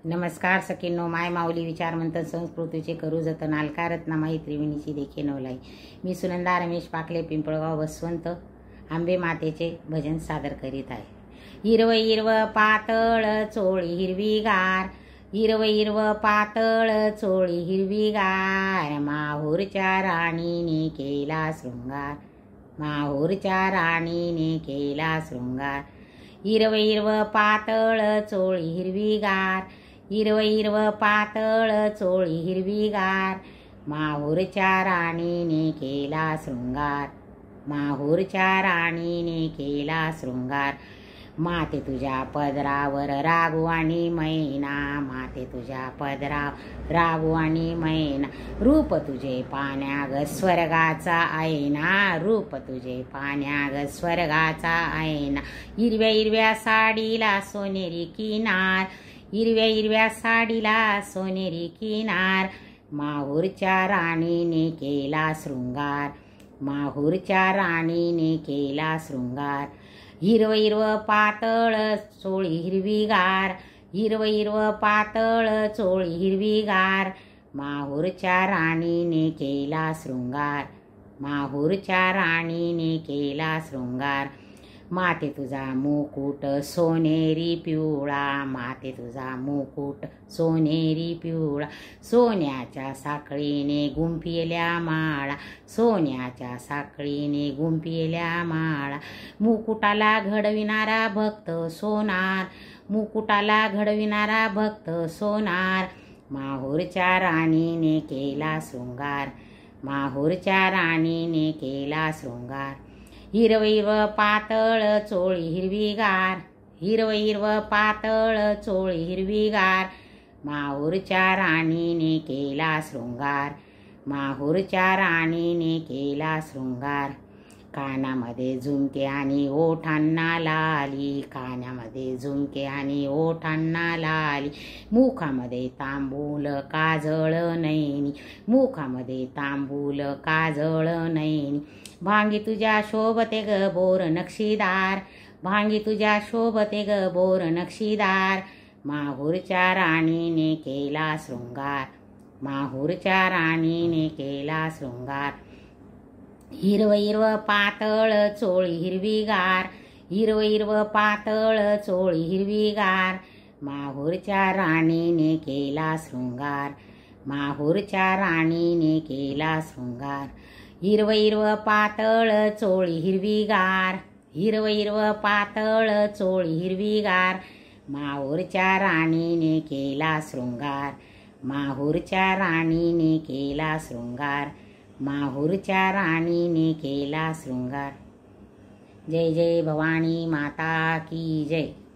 नमस्कार सखींनो, माय माऊली विचार मंथन संस्कृतीचे करू जतन अलका रत्नामाई त्रिवेणीची देखे नवलाई. मी सुनंदा रमेश पाकले, पिंपळगाव, वसवंत, आंबे मातेचे भजन सादर करीत आहे. हिरव हिरव पातळ चोळी हिरवीगार, हिरव हिरव पातळ चोळी हिरवीगार, माहूरच्या राणीने केला शृंगार, माहूरच्या राणीने केला शृंगार. हिरव हिरव पातळ चोळी हिरवीगार, हिरव हिरव पातळ चोळी हिरवीगार, माहूरच्या राणीने केला शृंगार, माहूरच्या राणीने केला शृंगार. माते तुझ्या पदरावर रागू आणि मैना, माते तुझ्या पदरावर रागू आणि मैना, रूप तुझे पाण्याग स्वर्गाचा ऐना, रूप तुझे पाण्याग स्वर्गाचा ऐना. हिरव्या हिरव्या साडीला सोनेरी किनार, हिरव्या हिरव्या साडीला सोनेरी किनार, माहूरच्या राणीने केला शृंगार, माहूरच्या राणीने केला शृंगार. हिरव हिरव पातळ चोळी हिरवीगार, हिरव हिरव पातळ चोळी हिरवीगार, माहूरच्या राणीने केला शृंगार, माहूरच्या राणीने केला शृंगार. माते तुझा मुकुट सोनेरी पिवळा, माते तुझा मुकुट सोनेरी पिवळा, सोन्याच्या साखळीने गुंफिल्या माळा, सोन्याच्या साखळीने गुंफिल्या माळा. मुकुटाला घडविणारा भक्त सोनार, मुकुटाला घडविणारा भक्त सोनार, माहूरच्या राणीने केला शृंगार, माहूरच्या राणीने केला शृंगार. हिरव हिरव पातळ चोळी हिरवीगार, हिरव हिरव पातळ चोळी हिरवीगार, माहूरच्या राणीने केला शृंगार, माहूरच्या राणीने केला शृंगार. कानामध्ये झुमके आणि ओठांना लाली, कानामध्ये झुमके आणि ओठांना लाली, मुखामध्ये तांबूल काजळ नैनी, मुखामध्ये तांबूल काजळ नैनी. भांगी तुझ्या शोभते ग बोर नक्षीदार, भांगी तुझ्या शोभते ग बोर नक्षीदार, माहूरच्या राणीने केला शृंगार, माहूरच्या राणीने केला शृंगार. हिरव हिरव पातळ चोळी हिरवीगार, हिरव हिरव पातळ चोळी हिरवीगार, माहूरच्या राणीने केला शृंगार, माहूरच्या राणीने केला शृंगार. हिरव हिरव पातळ चोळी हिरवीगार, हिरव हिरव पातळ चोळी हिरवीगार, माहूरच्या राणीने केला शृंगार, माहूरच्या राणीने केला शृंगार, माहूरच्या राणीने केला शृंगार. जय जय भवानी माता की जय.